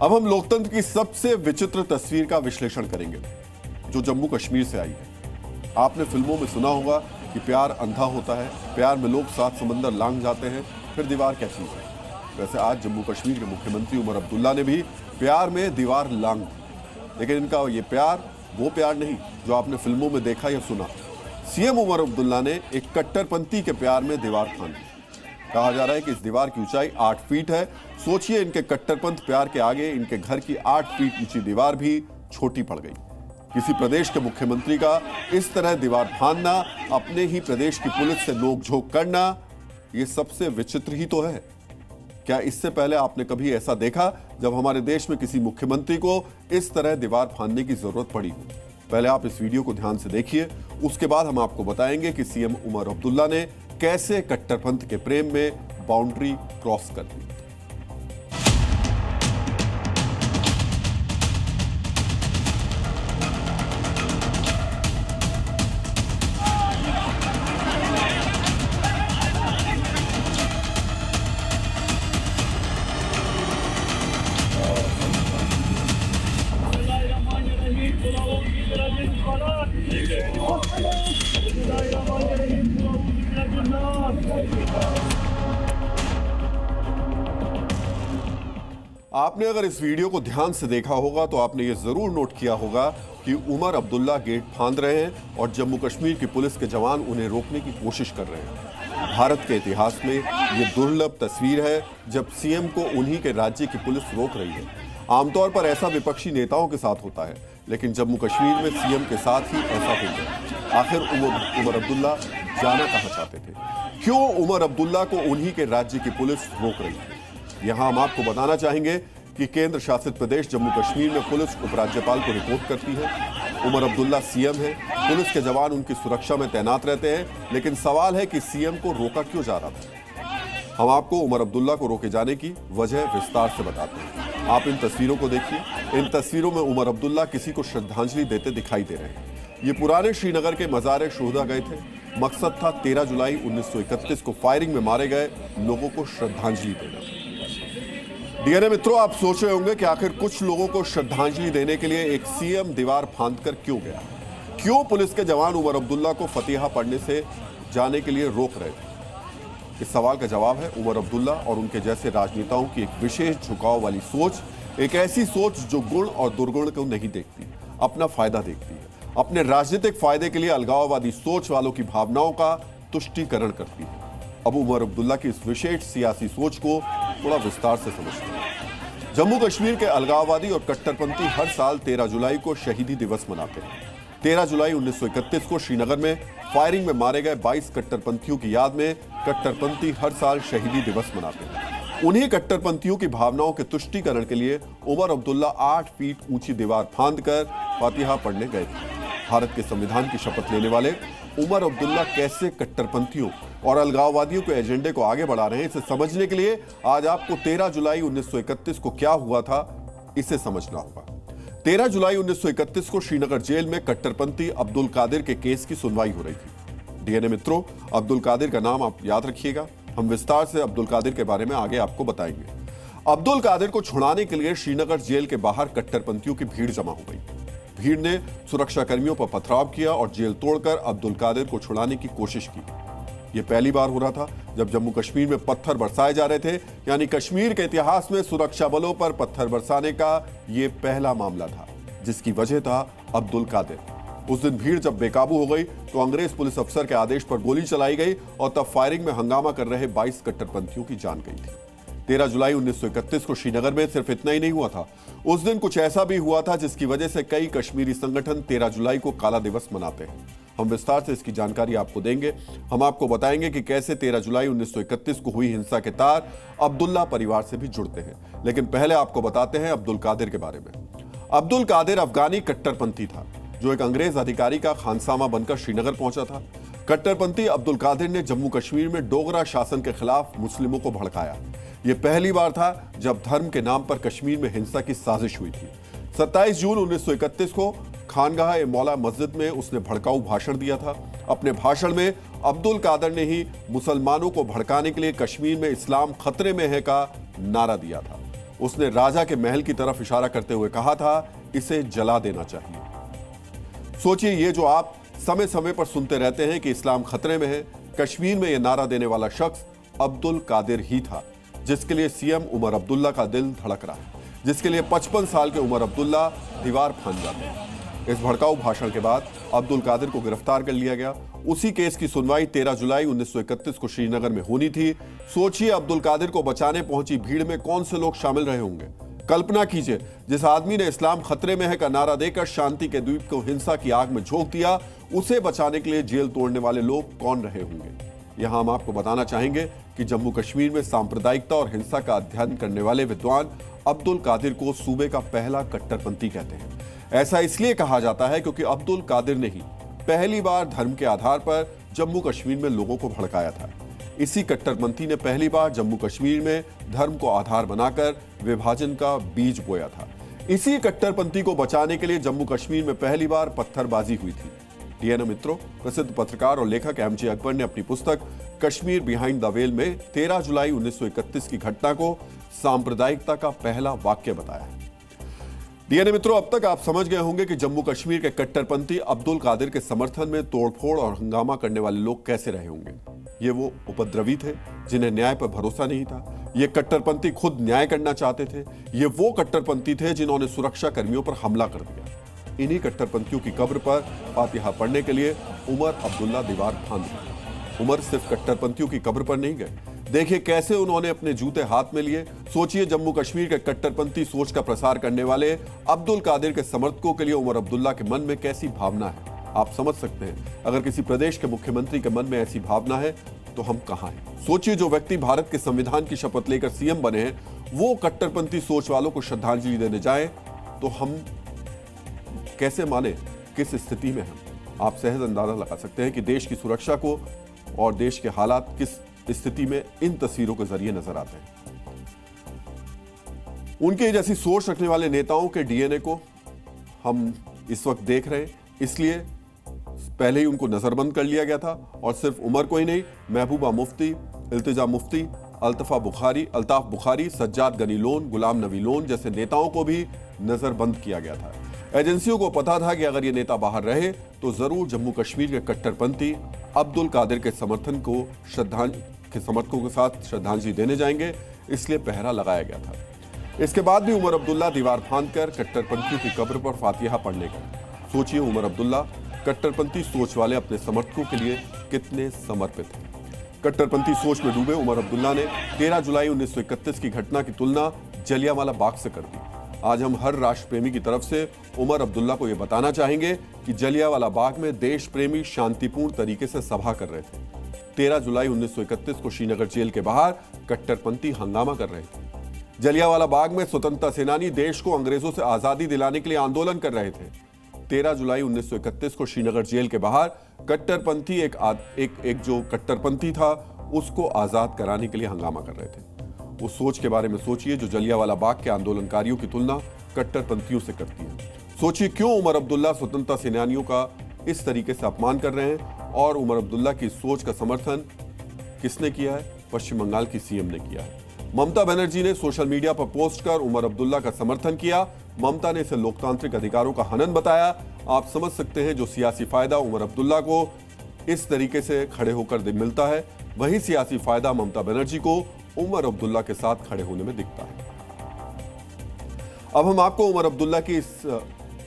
अब हम लोकतंत्र की सबसे विचित्र तस्वीर का विश्लेषण करेंगे जो जम्मू कश्मीर से आई है। आपने फिल्मों में सुना होगा कि प्यार अंधा होता है, प्यार में लोग सात समंदर लांघ जाते हैं, फिर दीवार क्या चीज है। वैसे आज जम्मू कश्मीर के मुख्यमंत्री उमर अब्दुल्ला ने भी प्यार में दीवार लांघ, लेकिन इनका ये प्यार वो प्यार नहीं जो आपने फिल्मों में देखा या सुना। सीएम उमर अब्दुल्ला ने एक कट्टरपंथी के प्यार में दीवार फांद दी। कहा जा रहा है कि इस दीवार की ऊंचाई 8 फीट है। सोचिए, इनके कट्टरपंथ प्यार के आगे इनके घर की 8 फीट ऊंची दीवार भी छोटी पड़ गई। किसी प्रदेश के मुख्यमंत्री का इस तरह दीवार फांदना, अपने ही प्रदेश की पुलिस से नोकझोंक करना, यह सबसे विचित्र ही तो है। क्या इससे पहले आपने कभी ऐसा देखा जब हमारे देश में किसी मुख्यमंत्री को इस तरह दीवार फांदने की जरूरत पड़ी हो? पहले आप इस वीडियो को ध्यान से देखिए, उसके बाद हम आपको बताएंगे कि सीएम उमर अब्दुल्ला ने कैसे कट्टरपंथ के प्रेम में बाउंड्री क्रॉस कर दी। आपने अगर इस वीडियो को ध्यान से देखा होगा तो आपने ये जरूर नोट किया होगा कि उमर अब्दुल्ला गेट फांद रहे हैं और जम्मू कश्मीर की पुलिस के जवान उन्हें रोकने की कोशिश कर रहे हैं। भारत के इतिहास में ये दुर्लभ तस्वीर है जब सीएम को उन्हीं के राज्य की पुलिस रोक रही है। आमतौर पर ऐसा विपक्षी नेताओं के साथ होता है, लेकिन जम्मू कश्मीर में सीएम के साथ ही ऐसा हो गया। आखिर उमर अब्दुल्ला जाना कहां चाहते थे? क्यों उमर अब्दुल्ला को उन्हीं के राज्य की पुलिस रोक रही थी? यहां हम आपको बताना चाहेंगे कि केंद्र शासित प्रदेश जम्मू कश्मीर में पुलिस उपराज्यपाल को रिपोर्ट करती है। उमर अब्दुल्ला सीएम है, पुलिस के जवान उनकी सुरक्षा में तैनात रहते हैं, लेकिन सवाल है कि सीएम को रोका क्यों जा रहा था। हम आपको उमर अब्दुल्ला को रोके जाने की वजह विस्तार से बताते हैं। आप इन तस्वीरों को देखिए। इन तस्वीरों में उमर अब्दुल्ला किसी को श्रद्धांजलि देते दिखाई दे रहे हैं। ये पुराने श्रीनगर के मज़ार शुहदा गए थे। मकसद था 13 जुलाई 1931 को फायरिंग में मारे गए लोगों को श्रद्धांजलि देना। डीएनए मित्रों, आप सोच रहे होंगे कि आखिर कुछ लोगों को श्रद्धांजलि देने के लिए एक सीएम दीवार फांदकर क्यों गया? क्यों पुलिस के जवान उमर अब्दुल्ला को फतेहा पढ़ने से जाने के लिए रोक रहे थे? इस सवाल का जवाब है उमर अब्दुल्ला और उनके जैसे राजनेताओं की एक विशेष झुकाव वाली सोच, एक ऐसी सोच जो गुण और दुर्गुण को नहीं देखती, अपना फायदा देखती है। अपने राजनीतिक फायदे के लिए अलगाववादी सोच वालों की भावनाओं का तुष्टीकरण करती है। अब उमर अब्दुल्ला की इस विशेष सियासी सोच को थोड़ा विस्तार से समझते हैं। जम्मू कश्मीर के अलगाववादी और कट्टरपंथी हर साल 13 जुलाई को शहीदी दिवस मनाते हैं। 13 जुलाई 1931 को श्रीनगर में फायरिंग में मारे गए 22 कट्टरपंथियों की याद में कट्टरपंथी हर साल शहीदी दिवस मनाते हैं। उन्हीं कट्टरपंथियों की भावनाओं के तुष्टीकरण के लिए उमर अब्दुल्ला 8 फीट ऊंची दीवार फांदकर फातिहा पढ़ने गए थे। भारत के संविधान की शपथ लेने वाले उमर अब्दुल्ला कैसे कट्टरपंथियों और अलगाववादियों के एजेंडे को आगे बढ़ा रहे हैं, इसे समझने के लिए आज आपको 13 जुलाई 1931 को क्या हुआ था इसे समझना होगा। 13 जुलाई 1931 को श्रीनगर जेल में कट्टरपंथी अब्दुल कादिर के केस की सुनवाई हो रही थी। डीएनए मित्रों, अब्दुल कादिर का नाम आप याद रखिएगा। हम विस्तार से अब्दुल कादिर के बारे में आगे आपको बताएंगे। अब्दुल कादिर को छुड़ाने के लिए श्रीनगर जेल के बाहर कट्टरपंथियों की भीड़ जमा हो गई। भीड़ ने सुरक्षा कर्मियों पर पथराव किया और जेल तोड़कर अब्दुल कादिर को छुड़ाने की कोशिश की। यह पहली बार हो रहा था जब जम्मू कश्मीर में पत्थर बरसाए जा रहे थे, यानी कश्मीर के इतिहास में सुरक्षा बलों पर पत्थर बरसाने का यह पहला मामला था, जिसकी वजह था अब्दुल कादिर। उस दिन भीड़ जब बेकाबू हो गई तो अंग्रेज पुलिस अफसर के आदेश पर गोली चलाई गई और तब फायरिंग में हंगामा कर रहे 22 कट्टरपंथियों की जान गई थी। 13 जुलाई 1931 को श्रीनगर में सिर्फ इतना ही नहीं हुआ था, उस दिन कुछ ऐसा भी हुआ था जिसकी वजह से कई कश्मीरी संगठन 13 जुलाई को काला दिवस मनाते हैं। हम विस्तार से इसकी जानकारी आपको देंगे। हम आपको बताएंगे कि कैसे 13 जुलाई 1931 को हुई हिंसा के तार अब्दुल्ला परिवार से भी जुड़ते हैं। लेकिन पहले आपको बताते हैं अब्दुल कादिर के बारे में। अब्दुल कादिर अफगानी कट्टरपंथी था जो एक अंग्रेज अधिकारी का खानसामा बनकर श्रीनगर पहुंचा था। कट्टरपंथी अब्दुल कादिर ने जम्मू कश्मीर में डोगरा शासन के खिलाफ मुस्लिमों को भड़काया। यह पहली बार था जब धर्म के नाम पर कश्मीर में हिंसा की साजिश हुई थी। 27 जून 1931 को खानगाह ए मौला मस्जिद में उसने भड़काऊ भाषण दिया था। अपने भाषण में अब्दुल कादिर ने ही मुसलमानों को भड़काने के लिए कश्मीर में इस्लाम खतरे में है का नारा दिया था। उसने राजा के महल की तरफ इशारा करते हुए कहा था, इसे जला देना चाहिए। सोचिए, ये जो आप समय समय पर सुनते रहते हैं कि इस्लाम खतरे में है, कश्मीर में यह नारा देने वाला शख्स अब्दुल कादिर ही था, जिसके लिए सीएम उमर अब्दुल्ला का दिल धड़क रहा है, जिसके लिए 55 साल के उमर अब्दुल्ला दीवार फांद जाते हैं। इस भड़काऊ भाषण के बाद अब्दुल कादिर को गिरफ्तार कर लिया गया। उसी केस की सुनवाई 13 जुलाई 1931 को श्रीनगर में होनी थी। सोचिए, अब्दुल कादिर को बचाने पहुंची भीड़ में कौन से लोग शामिल रहे होंगे। कल्पना कीजिए, जिस आदमी ने इस्लाम खतरे में है का नारा देकर शांति के द्वीप को हिंसा की आग में झोंक दिया, उसे बचाने के लिए जेल तोड़ने वाले लोग कौन रहे होंगे। यहां हम आपको बताना चाहेंगे कि जम्मू कश्मीर में सांप्रदायिकता और हिंसा का अध्ययन करने वाले विद्वान अब्दुल कादिर को सूबे का पहला कट्टरपंथी कहते हैं। ऐसा इसलिए कहा जाता है क्योंकि अब्दुल कादिर ने ही पहली बार धर्म के आधार पर जम्मू कश्मीर में लोगों को भड़काया था। इसी कट्टरपंथी ने पहली बार जम्मू कश्मीर में धर्म को आधार बनाकर विभाजन का बीज बोया था। इसी कट्टरपंथी को बचाने के लिए जम्मू कश्मीर में पहली बार पत्थरबाजी हुई थी। डीएनए मित्रों, प्रसिद्ध पत्रकार और लेखक एमजे अकबर ने अपनी पुस्तक कश्मीर बिहाइंड द वेल में 13 जुलाई 1931 की घटना को सांप्रदायिकता का पहला वाक्य बताया है। डीएनए मित्रों, अब तक आप समझ गए होंगे कि जम्मू कश्मीर के कट्टरपंथी अब्दुल कादिर के समर्थन में तोड़फोड़ और हंगामा करने वाले लोग कैसे रहे होंगे। ये वो उपद्रवी थे जिन्हें न्याय पर भरोसा नहीं था। ये कट्टरपंथी खुद न्याय करना चाहते थे। ये वो कट्टरपंथी थे जिन्होंने सुरक्षा कर्मियों पर हमला कर दिया। इन्हीं कट्टरपंथियों की कब्र पर फातिहा पढ़ने के लिए उमर अब्दुल्ला दीवार फांद गए। उमर सिर्फ कट्टरपंथियों की कब्र पर नहीं गए, देखिए कैसे उन्होंने अपने जूते हाथ में लिए। सोचिए, जम्मू कश्मीर के कट्टरपंथी सोच का प्रसार करने वाले अब्दुल कादिर के समर्थकों के लिए उमर अब्दुल्ला के मन में कैसी भावना है, आप समझ सकते हैं। अगर किसी प्रदेश के मुख्यमंत्री के मन में ऐसी भावना है तो हम कहां हैं। सोचिए, जो व्यक्ति भारत के संविधान की शपथ लेकर सीएम बने हैं, वो कट्टरपंथी सोच वालों को श्रद्धांजलि देने जाए तो हम कैसे माने, किस स्थिति में हम। आप सहज अंदाजा लगा सकते हैं कि देश की सुरक्षा को और देश के हालात किस स्थिति में इन तस्वीरों के जरिए नजर आते हैं। उनके जैसी सोच रखने वाले नेताओं के डीएनए को हम इस वक्त देख रहे हैं, इसलिए पहले ही उनको नजरबंद कर लिया गया था। और सिर्फ उमर को ही नहीं, महबूबा मुफ्ती, इल्तिजा मुफ्ती, अल्ताफ बुखारी, सज्जाद गनी लोन, गुलाम नबी लोन जैसे नेताओं को भी नजरबंद किया गया था। एजेंसियों को पता था कि अगर ये नेता बाहर रहे तो जरूर जम्मू कश्मीर के कट्टरपंथी अब्दुल कादिर के समर्थकों के साथ श्रद्धांजलि देने जाएंगे, इसलिए पहरा लगाया गया था। इसके बाद भी उमर अब्दुल्ला दीवार फांदकर कट्टरपंथियों की कब्र पर फातिहा पढ़ने गए। सोचिए, उमर अब्दुल्ला कट्टरपंथी सोच वाले अपने समर्थकों के लिए कितने समर्पित हैं। कट्टरपंथी सोच में डूबे उमर अब्दुल्ला ने 13 जुलाई 1931 की घटना की तुलना जलियांवाला बाग से कर दी। आज हम हर राष्ट्र प्रेमी की तरफ से उमर अब्दुल्ला को यह बताना चाहेंगे कि जलियांवाला बाग में देश प्रेमी शांतिपूर्ण तरीके से सभा कर रहे थे। 13 जुलाई 1931 को श्रीनगर जेल के बाहर कट्टरपंथी हंगामा कर रहे थे। जलियांवाला बाग में स्वतंत्रता सेनानी देश को अंग्रेजों से आजादी दिलाने के लिए आंदोलन कर रहे थे। 13 जुलाई 1931 को श्रीनगर जेल के बाहर कट्टरपंथी एक जो कट्टरपंथी था उसको आजाद कराने के लिए हंगामा कर रहे थे। उस सोच के बारे में सोचिए जो जलियांवाला बाग के आंदोलनकारियों की तुलना कट्टरपंथियों से करती है। सोचिए, क्यों उमर अब्दुल्ला स्वतंत्रता सेनानियों का इस तरीके से अपमान कर रहे हैं। और उमर अब्दुल्ला की सोच का समर्थन किसने किया है? पश्चिम बंगाल की सीएम ने किया है। ममता बनर्जी ने सोशल मीडिया पर पोस्ट कर उमर अब्दुल्ला का समर्थन किया। ममता ने इसे लोकतांत्रिक अधिकारों का हनन बताया। आप समझ सकते हैं, जो सियासी फायदा उमर अब्दुल्ला को इस तरीके से खड़े होकर मिलता है, वही सियासी फायदा ममता बनर्जी को उमर अब्दुल्ला के साथ खड़े होने में दिखता है। अब हम आपको उमर अब्दुल्ला की इस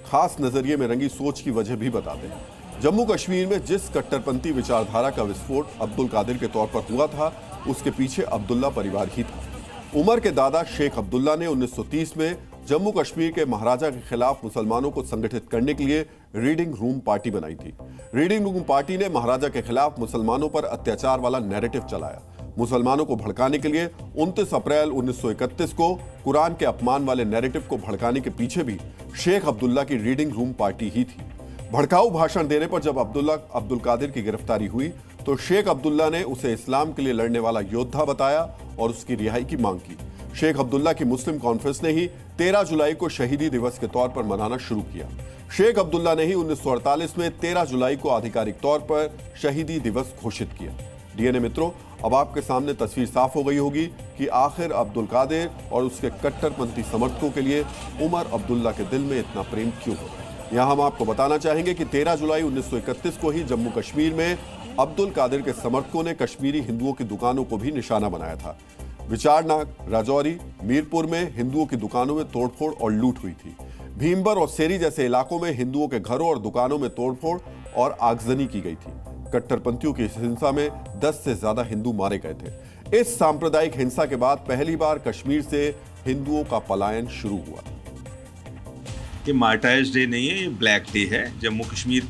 खास नजरिए में रंगी सोच की वजह भी बताते हैं। जम्मू कश्मीर में जिस कट्टरपंथी विचारधारा का विस्फोट अब्दुल कादिर के तौर पर हुआ था, उसके पीछे अब्दुल्ला परिवार ही था। उमर के दादा शेख अब्दुल्ला ने 1930 में जम्मू कश्मीर के महाराजा के खिलाफ मुसलमानों को संगठित करने के लिए रीडिंग रूम पार्टी बनाई थी। रीडिंग रूम पार्टी ने महाराजा के खिलाफ मुसलमानों पर अत्याचार वाला नैरेटिव चलाया। मुसलमानों को भड़काने के लिए 29 अप्रैल 1931 को कुरान के अपमान वाले नैरेटिव को भड़काने के पीछे भी शेख अब्दुल्ला की रीडिंग रूम पार्टी ही थी। भड़काऊ भाषण देने पर जब अब्दुल कादिर की गिरफ्तारी हुई तो शेख अब्दुल्ला ने उसे इस्लाम के लिए लड़ने वाला योद्धा बताया और उसकी रिहाई की मांग की। शेख अब्दुल्ला की मुस्लिम कॉन्फ्रेंस ने ही 13 जुलाई को शहीदी दिवस के तौर पर मनाना शुरू किया। शेख अब्दुल्ला ने ही 1948 में 13 जुलाई को आधिकारिक तौर पर शहीदी दिवस घोषित किया। डीएनए मित्रों, अब आपके सामने तस्वीर साफ हो गई होगी कि आखिर अब्दुल कादिर और उसके कट्टरपंथी समर्थकों के लिए उमर अब्दुल्ला के दिल में इतना प्रेम क्यों हो। यहाँ हम आपको बताना चाहेंगे कि 13 जुलाई 1931 को ही जम्मू कश्मीर में अब्दुल कादिर के समर्थकों ने कश्मीरी हिंदुओं की दुकानों को भी निशाना बनाया था। विचारनाग, राजौरी, मीरपुर में हिंदुओं की दुकानों में तोड़फोड़ और लूट हुई थी। भीमबर और सेरी जैसे इलाकों में हिंदुओं के घरों और दुकानों में तोड़फोड़ और आगजनी की गई थी। कट्टरपंथियों की इस हिंसा में 10 से ज्यादा हिंदू मारे गए थे। इस सांप्रदायिक हिंसा के बाद पहली बार कश्मीर से हिंदुओं का पलायन शुरू हुआ। ये मार्टायर्स डे नहीं है, ये ब्लैक डे है। जम्मू कश्मीर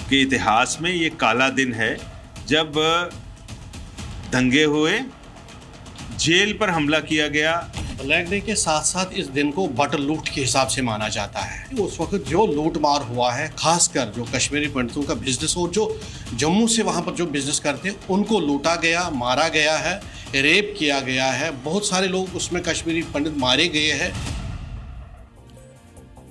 के इतिहास में ये काला दिन है जब दंगे हुए, जेल पर हमला किया गया। ब्लैक डे के साथ साथ इस दिन को बटर लूट के हिसाब से माना जाता है। उस वक्त जो लूट मार हुआ है, खासकर जो कश्मीरी पंडितों का बिजनेस और जो जम्मू से वहाँ पर जो बिजनेस करते हैं उनको लूटा गया, मारा गया है, रेप किया गया है। बहुत सारे लोग उसमें कश्मीरी पंडित मारे गए हैं।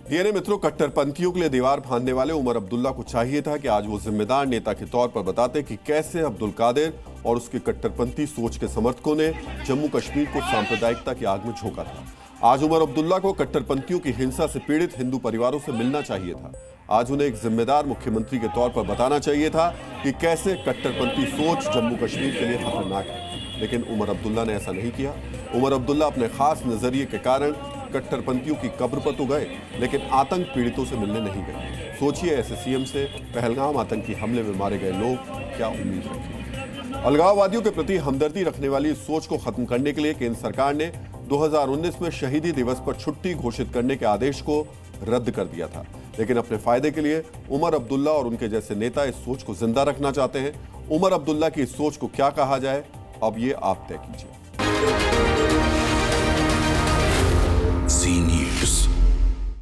डीएनए मित्रों, कट्टरपंथियों के लिए दीवार फांदने वाले उमर अब्दुल्ला को चाहिए था कि आज वो जिम्मेदार नेता के तौर पर बताते कि कैसे अब्दुल कादिर और उसकी कट्टरपंथी सोच के समर्थकों ने जम्मू कश्मीर को सांप्रदायिकता की आग में झोंका था। आज उमर अब्दुल्ला को कट्टरपंथियों की हिंसा से पीड़ित हिंदू परिवारों से मिलना चाहिए था। आज उन्हें एक जिम्मेदार मुख्यमंत्री के तौर पर बताना चाहिए था कि कैसे कट्टरपंथी सोच जम्मू कश्मीर के लिए खतरनाक है। लेकिन उमर अब्दुल्ला ने ऐसा नहीं किया। उमर अब्दुल्ला अपने खास नजरिए के कारण कट्टरपंथियों की कब्र पर तो गए, लेकिन आतंक पीड़ितों से मिलने नहीं गए। सोचिए, ऐसे सीएम से पहलगाम आतंकी हमले में मारे गए लोग क्या उम्मीद रखेंगे। अलगाववादियों के प्रति हमदर्दी रखने वाली इस सोच को खत्म करने के लिए केंद्र सरकार ने 2019 में शहीदी दिवस पर छुट्टी घोषित करने के आदेश को रद्द कर दिया था। लेकिन अपने फायदे के लिए उमर अब्दुल्ला और उनके जैसे नेता इस सोच को जिंदा रखना चाहते हैं। उमर अब्दुल्ला की इस सोच को क्या कहा जाए, अब ये आप तय कीजिए।